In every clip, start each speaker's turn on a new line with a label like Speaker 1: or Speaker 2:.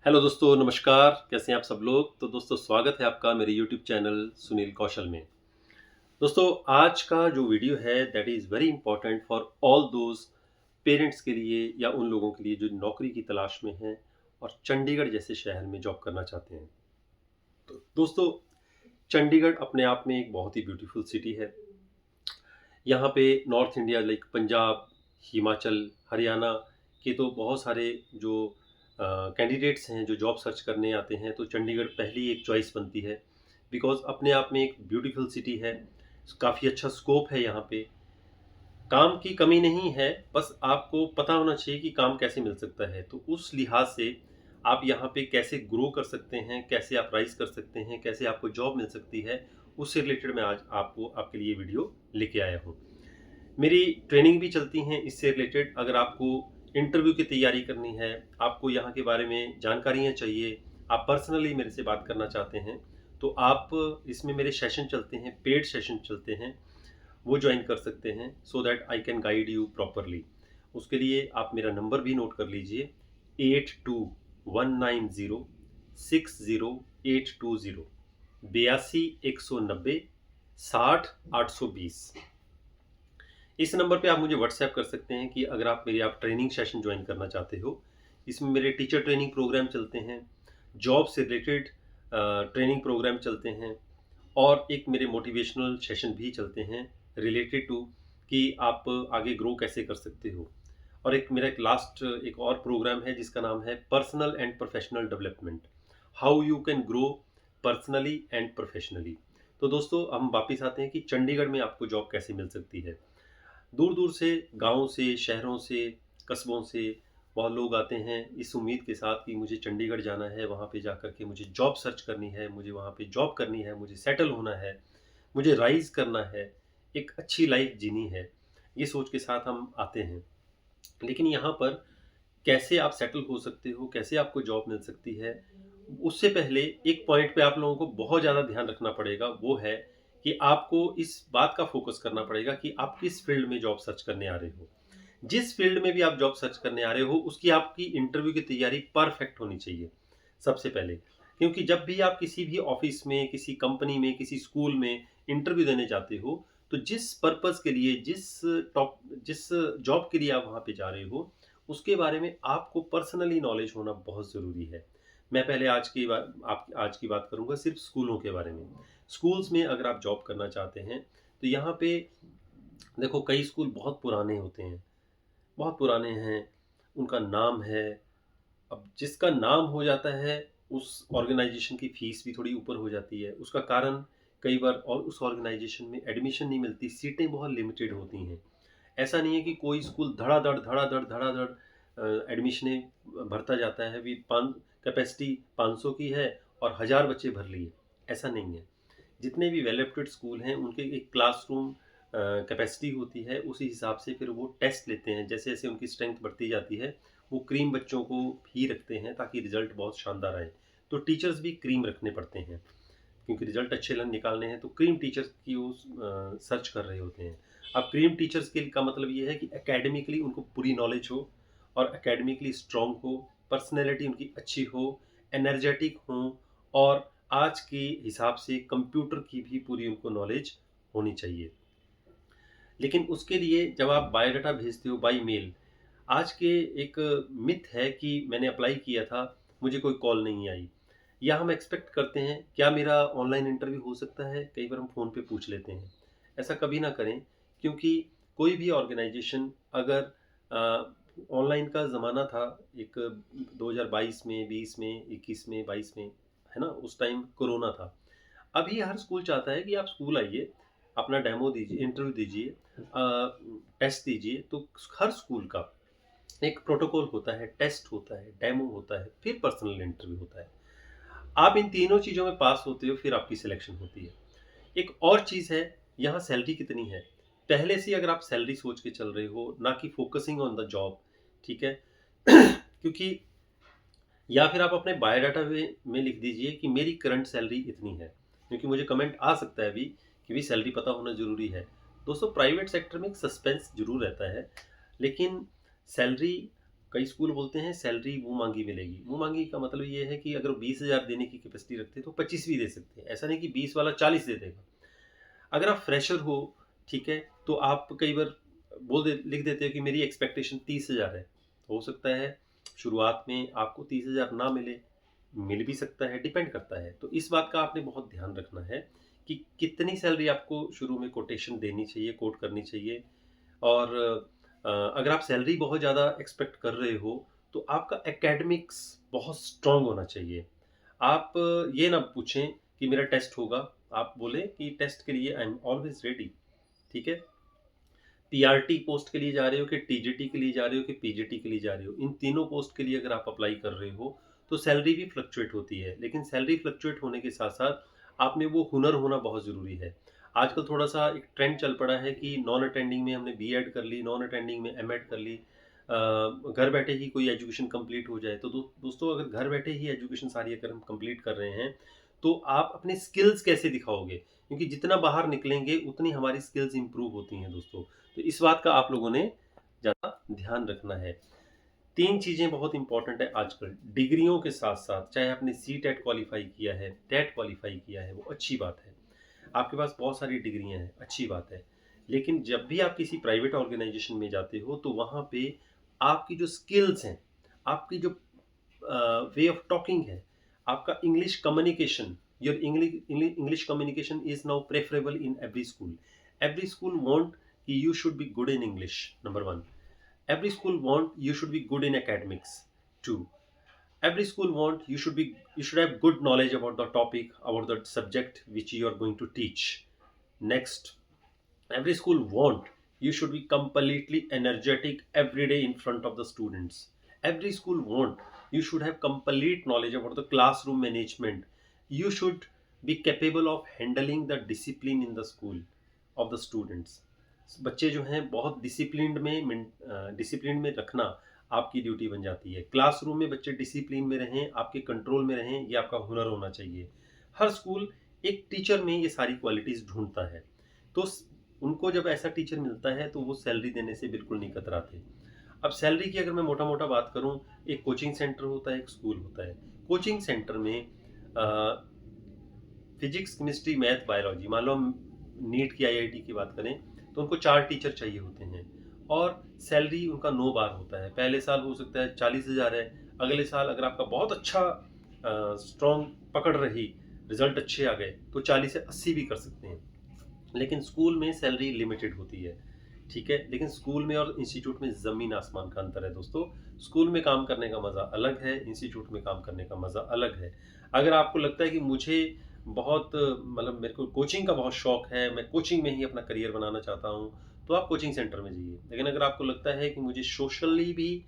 Speaker 1: Hello दोस्तों, नमस्कार। कैसे हैं आप सब लोग? तो दोस्तों स्वागत है आपका मेरे यूट्यूब चैनल सुनील कौशल में। दोस्तों आज का जो वीडियो है that is very important for all those parents के लिए या उन लोगों के लिए जो नौकरी की तलाश में हैं और चंडीगढ़ जैसे शहर में जॉब करना चाहते हैं। तो दोस्तों चंडीगढ़ अपने आप में एक बहुत ही ब्यूटीफुल सिटी है। यहाँ पे north India like Punjab, Himachal, Haryana के तो बहुत सारे जो कैंडिडेट्स हैं जो जॉब सर्च करने आते हैं तो चंडीगढ़ पहली एक चॉइस बनती है। बिकॉज़ अपने आप में एक ब्यूटीफुल सिटी है, काफ़ी अच्छा स्कोप है यहाँ पे। काम की कमी नहीं है, बस आपको पता होना चाहिए कि काम कैसे मिल सकता है। तो उस लिहाज से आप यहाँ पे कैसे ग्रो कर सकते हैं, कैसे आप राइज़ कर सकते हैं, कैसे आपको जॉब मिल सकती है, उससे रिलेटेड मैं आज आपको आपके लिए वीडियो लेके आया हूँ। मेरी ट्रेनिंग भी चलती हैं इससे रिलेटेड। अगर आपको इंटरव्यू की तैयारी करनी है, आपको यहाँ के बारे में जानकारियाँ चाहिए, आप पर्सनली मेरे से बात करना चाहते हैं, तो आप इसमें मेरे सेशन चलते हैं, पेड सेशन चलते हैं, वो ज्वाइन कर सकते हैं so that I can guide you properly. उसके लिए आप मेरा नंबर भी नोट कर लीजिए 8219060820 82 190 60 820। इस नंबर पे आप मुझे व्हाट्सएप कर सकते हैं कि अगर आप ट्रेनिंग सेशन ज्वाइन करना चाहते हो। इसमें मेरे टीचर ट्रेनिंग प्रोग्राम चलते हैं, जॉब से रिलेटेड ट्रेनिंग प्रोग्राम चलते हैं और एक मेरे मोटिवेशनल सेशन भी चलते हैं रिलेटेड टू कि आप आगे ग्रो कैसे कर सकते हो। और एक और प्रोग्राम है जिसका नाम है personal and professional development, how you can grow personally and professionally. तो दोस्तों हम वापस आते हैं कि चंडीगढ़ में आपको जॉब कैसे मिल सकती है। दूर दूर से, गाँव से, शहरों से, कस्बों से वहाँ लोग आते हैं इस उम्मीद के साथ कि मुझे चंडीगढ़ जाना है, वहाँ पे जा कर के मुझे जॉब सर्च करनी है, मुझे वहाँ पे जॉब करनी है, मुझे सेटल होना है, मुझे राइज़ करना है, एक अच्छी लाइफ़ जीनी है। ये सोच के साथ हम आते हैं। लेकिन यहाँ पर कैसे आप सेटल हो सकते हो, कैसे आपको जॉब मिल सकती है, उससे पहले एक पॉइंट पे आप लोगों को बहुत ज़्यादा ध्यान रखना पड़ेगा, वो है कि आपको इस बात का फ़ोकस करना पड़ेगा कि आप किस फ़ील्ड में जॉब सर्च करने आ रहे हो। जिस फ़ील्ड में भी आप जॉब सर्च करने आ रहे हो, उसकी आपकी इंटरव्यू की तैयारी परफ़ेक्ट होनी चाहिए, सबसे पहले। क्योंकि जब भी आप किसी भी ऑफ़िस में, किसी कंपनी में, किसी स्कूल में इंटरव्यू देने जाते हो, तो जिस पर्पज़ के लिए, जिस जॉब के लिए आप वहाँ पे जा रहे हो, उसके बारे में आपको पर्सनली नॉलेज होना बहुत ज़रूरी है। मैं पहले आज की बात करूँगा सिर्फ़ स्कूलों के बारे में। स्कूल्स में अगर आप जॉब करना चाहते हैं, तो यहाँ पे देखो कई स्कूल बहुत पुराने होते हैं, बहुत पुराने हैं, उनका नाम है। अब जिसका नाम हो जाता है, उस ऑर्गेनाइज़ेशन की फ़ीस भी थोड़ी ऊपर हो जाती है। उसका कारण कई बार और उस ऑर्गेनाइज़ेशन में एडमिशन नहीं मिलती, सीटें बहुत लिमिटेड होती हैं। ऐसा नहीं है कि कोई स्कूल धड़ाधड़ एडमिशनें भरता जाता है, अभी पान कैपेसिटी 500 की है और 1000 बच्चे भर लिए, ऐसा नहीं है। जितने भी वेल एप्टेड स्कूल हैं उनके एक क्लासरूम कैपेसिटी होती है, उसी हिसाब से फिर वो टेस्ट लेते हैं। जैसे-जैसे उनकी स्ट्रेंथ बढ़ती जाती है, वो क्रीम बच्चों को ही रखते हैं ताकि रिज़ल्ट बहुत शानदार आए। तो टीचर्स भी क्रीम रखने पड़ते हैं, क्योंकि रिज़ल्ट अच्छे निकालने हैं तो क्रीम टीचर्स की वो सर्च कर रहे होते हैं। अब क्रीम टीचर्स के का मतलब ये है कि एकेडमिकली उनको पूरी नॉलेज हो और एकेडमिकली स्ट्रॉन्ग हो, पर्सनैलिटी उनकी अच्छी हो, एनर्जेटिक हों और आज के हिसाब से कंप्यूटर की भी पूरी उनको नॉलेज होनी चाहिए। लेकिन उसके लिए जब आप बायोडाटा भेजते हो बाय मेल, आज के एक मिथ है कि मैंने अप्लाई किया था, मुझे कोई कॉल नहीं आई। या हम एक्सपेक्ट करते हैं, क्या मेरा ऑनलाइन इंटरव्यू हो सकता है? कई बार हम फ़ोन पे पूछ लेते हैं। ऐसा कभी ना करें, क्योंकि कोई भी ऑर्गेनाइज़ेशन अगर ऑनलाइन का ज़माना था एक 2022 में, 20 में, 21 में, 22 में, है ना? उस टाइम कोरोना था। अभी हर स्कूल चाहता है कि आप स्कूल आइए, अपना डेमो दीजिए, इंटरव्यू दीजिए, टेस्ट दीजिए। तो हर स्कूल का एक प्रोटोकॉल होता है, टेस्ट होता है, डेमो होता है, फिर पर्सनल इंटरव्यू होता है। आप इन तीनों चीज़ों में पास होते हो, फिर आपकी सिलेक्शन होती है। एक और चीज़ है, यहाँ सैलरी कितनी है? पहले से अगर आप सैलरी सोच के चल रहे हो, ना कि फोकसिंग ऑन द जॉब, ठीक है? क्योंकि या फिर आप अपने बायोडाटा में लिख दीजिए कि मेरी करंट सैलरी इतनी है, क्योंकि मुझे कमेंट आ सकता है अभी कि भी सैलरी पता होना ज़रूरी है। दोस्तों प्राइवेट सेक्टर में एक सस्पेंस ज़रूर रहता है, लेकिन सैलरी कई स्कूल बोलते हैं सैलरी मुँह मांगी मिलेगी। मुँह मांगी का मतलब ये है कि अगर वो 20,000 देने की कैपेसिटी रखते हैं तो 25 भी दे सकते हैं। ऐसा नहीं कि 20 वाला 40 दे देगा। अगर आप फ्रेशर हो, ठीक है, तो आप कई बार लिख देते हो कि मेरी एक्सपेक्टेशन 30,000 है। हो सकता है शुरुआत में आपको 30,000 ना मिले, मिल भी सकता है, डिपेंड करता है। तो इस बात का आपने बहुत ध्यान रखना है कि कितनी सैलरी आपको शुरू में कोटेशन देनी चाहिए, कोट करनी चाहिए। और अगर आप सैलरी बहुत ज़्यादा एक्सपेक्ट कर रहे हो, तो आपका एकेडमिक्स बहुत स्ट्रॉन्ग होना चाहिए। आप ये ना पूछें कि मेरा टेस्ट होगा, आप बोले कि टेस्ट के लिए आई एम ऑलवेज रेडी, ठीक है। पीआरटी पोस्ट के लिए जा रहे हो कि टीजीटी के लिए जा रहे हो कि पीजीटी के लिए जा रहे हो, इन तीनों पोस्ट के लिए अगर आप अप्लाई कर रहे हो तो सैलरी भी फ्लक्चुएट होती है। लेकिन सैलरी फ्लक्चुएट होने के साथ साथ आप में वो हुनर होना बहुत ज़रूरी है। आजकल थोड़ा सा एक ट्रेंड चल पड़ा है कि नॉन अटेंडिंग में हमने बीएड कर ली, नॉन अटेंडिंग में एमएड कर ली, घर बैठे ही कोई एजुकेशन कंप्लीट हो जाए। तो दोस्तों, अगर घर बैठे ही एजुकेशन सारी अगर हम कंप्लीट कर रहे हैं तो आप अपने स्किल्स कैसे दिखाओगे? क्योंकि जितना बाहर निकलेंगे उतनी हमारी स्किल्स इंप्रूव होती हैं दोस्तों। तो इस बात का आप लोगों ने ज़्यादा ध्यान रखना है। 3 चीज़ें बहुत इंपॉर्टेंट है आजकल। डिग्रियों के साथ-साथ चाहे आपने सीटेट क्वालीफाई किया है, टेट क्वालीफाई किया है, वो अच्छी बात है। आपके पास बहुत सारी डिग्रियाँ हैं, अच्छी बात है। लेकिन जब भी आप किसी प्राइवेट ऑर्गेनाइज़ेशन में जाते हो तो वहाँ पे आपकी जो स्किल्स हैं, आपकी जो वे ऑफ टॉकिंग है, आपका English communication, your English communication is now preferable in every school. Every school want कि you should be good in English, number one. Every school want you should be good in academics. Two, every school want you should have good knowledge about the topic, about the subject which you are going to teach. Next, every school want you should be completely energetic every day in front of the students. Every school want you should have complete knowledge about the classroom management. You should be capable of handling the discipline in the school of the students. बच्चे जो हैं बहुत discipline में रखना आपकी duty बन जाती है। क्लासरूम में बच्चे डिसिप्लिन में रहें, आपके कंट्रोल में रहें, ये आपका हुनर होना चाहिए। हर स्कूल एक टीचर में ये सारी क्वालिटीज़ ढूँढता है। तो उनको जब ऐसा टीचर मिलता है तो वो सैलरी देने से बिल्कुल नहीं कतराते। अब सैलरी की अगर मैं मोटा-मोटा बात करूँ, एक कोचिंग सेंटर होता है, एक स्कूल होता है। कोचिंग सेंटर में फिजिक्स, केमिस्ट्री, मैथ, बायोलॉजी, मान लो हम नीट की आईआईटी की बात करें तो उनको 4 टीचर चाहिए होते हैं और सैलरी उनका 9 बार होता है। पहले साल हो सकता है 40,000 है, अगले साल अगर आपका बहुत अच्छा स्ट्रॉन्ग पकड़ रही, रिजल्ट अच्छे आ गए तो 40 से 80 भी कर सकते हैं। लेकिन स्कूल में सैलरी लिमिटेड होती है, ठीक है। लेकिन स्कूल में और इंस्टीट्यूट में ज़मीन आसमान का अंतर है दोस्तों। स्कूल में काम करने का मज़ा अलग है, इंस्टीट्यूट में काम करने का मज़ा अलग है। अगर आपको लगता है कि मुझे बहुत मतलब मेरे को कोचिंग का बहुत शौक है, मैं कोचिंग में ही अपना करियर बनाना चाहता हूँ, तो आप कोचिंग सेंटर में जाइए। लेकिन अगर आपको लगता है कि मुझे सोशली भी,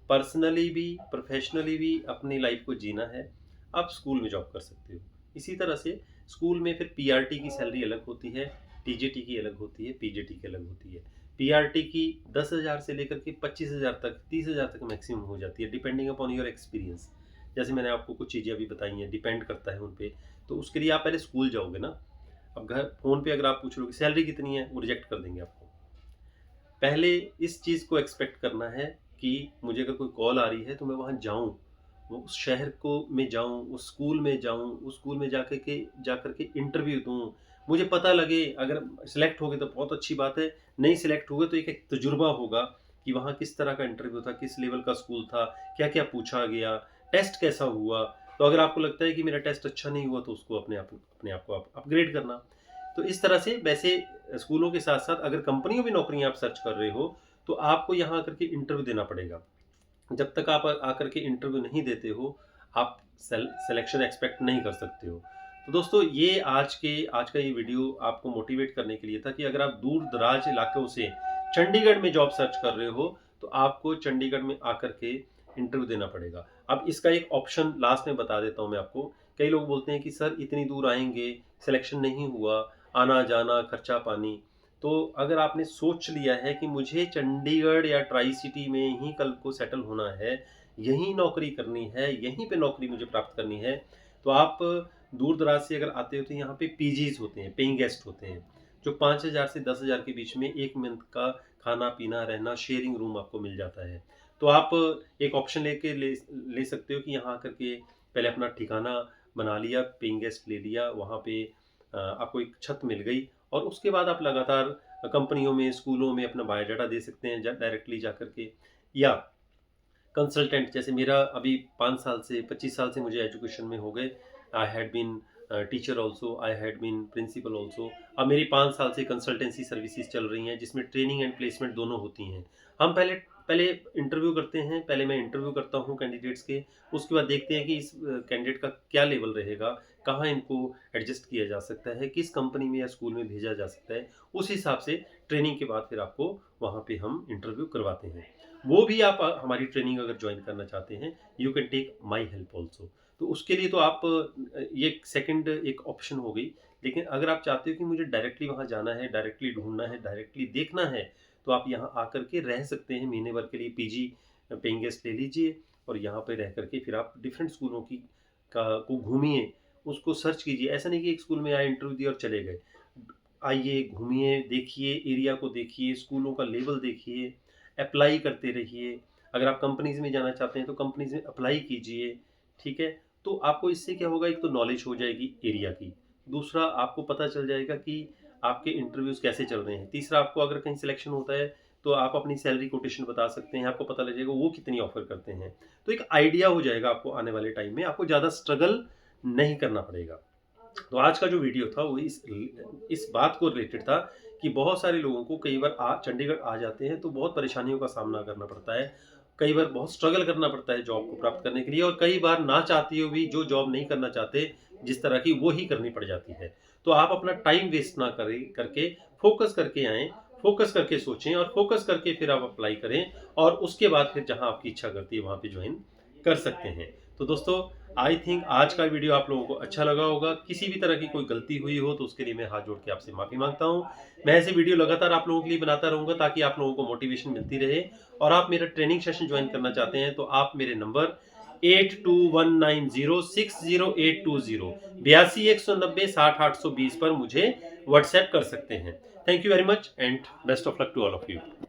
Speaker 1: पर्सनली भी, प्रोफेशनली भी अपनी लाइफ को जीना है, आप स्कूल में जॉब कर सकते हो। इसी तरह से स्कूल में फिर पीआरटी की सैलरी अलग होती है, टीजीटी की अलग होती है, पीजीटी की अलग होती है। पीआरटी की 10,000 से लेकर के 25,000 तक, 30,000 तक मैक्सिमम हो जाती है, डिपेंडिंग अपॉन योर एक्सपीरियंस। जैसे मैंने आपको कुछ चीज़ें अभी बताई हैं, डिपेंड करता है उन पे। तो उसके लिए आप पहले स्कूल जाओगे ना। अब घर फ़ोन पे अगर आप पूछ लोगे सैलरी कितनी है, वो रिजेक्ट कर देंगे आपको। पहले इस चीज़ को एक्सपेक्ट करना है कि मुझे अगर कोई कॉल आ रही है तो मैं वहाँ जाऊँ, वो उस शहर को में जाऊँ, उस स्कूल में जाऊँ, उस स्कूल में जाकर के इंटरव्यू दूँ। मुझे पता लगे, अगर सेलेक्ट हो गए तो बहुत अच्छी बात है, नहीं सेलेक्ट हुए तो एक तजुर्बा होगा कि वहाँ किस तरह का इंटरव्यू था, किस लेवल का स्कूल था, क्या-क्या पूछा गया, टेस्ट कैसा हुआ। तो अगर आपको लगता है कि मेरा टेस्ट अच्छा नहीं हुआ तो उसको अपने आप को आप अपग्रेड करना। तो इस तरह से वैसे स्कूलों के साथ-साथ अगर कंपनियों में नौकरियाँ आप सर्च कर रहे हो, तो आपको यहाँ आकर के इंटरव्यू देना पड़ेगा। जब तक आप आकर के इंटरव्यू नहीं देते हो, आप सिलेक्शन एक्सपेक्ट नहीं कर सकते हो। तो दोस्तों, ये आज का ये वीडियो आपको मोटिवेट करने के लिए था कि अगर आप दूर-दराज इलाकों से चंडीगढ़ में जॉब सर्च कर रहे हो, तो आपको चंडीगढ़ में आकर के इंटरव्यू देना पड़ेगा। अब इसका एक ऑप्शन लास्ट में बता देता हूँ मैं आपको। कई लोग बोलते हैं कि सर इतनी दूर आएँगे, सिलेक्शन नहीं हुआ, आना-जाना, खर्चा-पानी। तो अगर आपने सोच लिया है कि मुझे चंडीगढ़ या ट्राई सिटी में ही कल को सेटल होना है, यहीं नौकरी करनी है, यहीं पे नौकरी मुझे प्राप्त करनी है, तो आप दूर-दराज से अगर आते हो तो यहाँ पे पीजीज़ होते हैं, पेइंग गेस्ट होते हैं, जो 5,000 से 10,000 के बीच में 1 मंथ का खाना-पीना, रहना, शेयरिंग रूम आपको मिल जाता है। तो आप एक ऑप्शन ले सकते हो कि यहाँ आकर के पहले अपना ठिकाना बना लिया, पेइंग गेस्ट ले लिया, वहाँ पे आपको एक छत मिल गई और उसके बाद आप लगातार कंपनियों में, स्कूलों में अपना बायोडाटा दे सकते हैं डायरेक्टली जा कर के, या कंसल्टेंट जैसे मेरा अभी 5 साल से 25 साल से मुझे एजुकेशन में हो गए। I had been teacher also, I had been principal also. अब मेरी 5 साल से कंसल्टेंसी सर्विसेज चल रही हैं जिसमें ट्रेनिंग एंड प्लेसमेंट दोनों होती हैं। हम पहले पहले इंटरव्यू करते हैं, पहले मैं इंटरव्यू करता हूँ कैंडिडेट्स के, उसके बाद देखते हैं कि इस कैंडिडेट का क्या लेवल रहेगा, कहाँ इनको एडजस्ट किया जा सकता है, किस कंपनी में या स्कूल में भेजा जा सकता है। उस हिसाब से ट्रेनिंग के बाद फिर आपको वहाँ पे हम इंटरव्यू करवाते हैं। वो भी आप हमारी ट्रेनिंग अगर ज्वाइन करना चाहते हैं, you can take my help also. तो उसके लिए तो आप ये सेकंड एक ऑप्शन हो गई। लेकिन अगर आप चाहते हो कि मुझे डायरेक्टली वहाँ जाना है, डायरेक्टली ढूंढना है, डायरेक्टली देखना है, तो आप यहाँ आकर के रह सकते हैं। महीने भर के लिए पीजी पेइंग गेस्ट ले लीजिए और यहाँ पे रह करके फिर आप डिफरेंट स्कूलों की को घूमिए, उसको सर्च कीजिए। ऐसा नहीं कि एक स्कूल में आए, इंटरव्यू दिया और चले गए। आइए, घूमिए, देखिए, एरिया को देखिए, स्कूलों का लेवल देखिए, अप्लाई करते रहिए। अगर आप कंपनीज में जाना चाहते हैं तो कंपनीज में अप्लाई कीजिए, ठीक है। तो आपको इससे क्या होगा, एक तो नॉलेज हो जाएगी एरिया की, दूसरा आपको पता चल जाएगा कि आपके इंटरव्यूज कैसे चल रहे हैं, तीसरा आपको अगर कहीं सिलेक्शन होता है तो आप अपनी सैलरी कोटेशन बता सकते हैं, आपको पता लग जाएगा वो कितनी ऑफर करते हैं। तो एक आइडिया हो जाएगा आपको, आने वाले टाइम में आपको ज़्यादा स्ट्रगल नहीं करना पड़ेगा। तो आज का जो वीडियो था वो इस बात को रिलेटेड था कि बहुत सारे लोगों को कई बार चंडीगढ़ आ जाते हैं तो बहुत परेशानियों का सामना करना पड़ता है, कई बार बहुत स्ट्रगल करना पड़ता है जॉब को प्राप्त करने के लिए, और कई बार ना चाहती हो भी, जो जॉब नहीं करना चाहते जिस तरह की, वो ही करनी पड़ जाती है। तो आप अपना टाइम वेस्ट ना करें करके फोकस करके आएँ, फोकस करके सोचें और फोकस करके फिर आप अप्लाई करें, और उसके बाद फिर जहाँ आपकी इच्छा करती है वहाँ पे ज्वाइन कर सकते हैं। तो दोस्तों, आई थिंक आज का वीडियो आप लोगों को अच्छा लगा होगा। किसी भी तरह की कोई गलती हुई हो तो उसके लिए मैं हाथ जोड़ के आपसे माफ़ी मांगता हूँ। मैं ऐसे वीडियो लगातार आप लोगों के लिए बनाता रहूँगा ताकि आप लोगों को मोटिवेशन मिलती रहे। और आप मेरा ट्रेनिंग सेशन ज्वाइन करना चाहते हैं तो आप मेरे नंबर 8219060820 8219060820 पर मुझे व्हाट्सएप कर सकते हैं। Thank you very much and best of luck to all of you.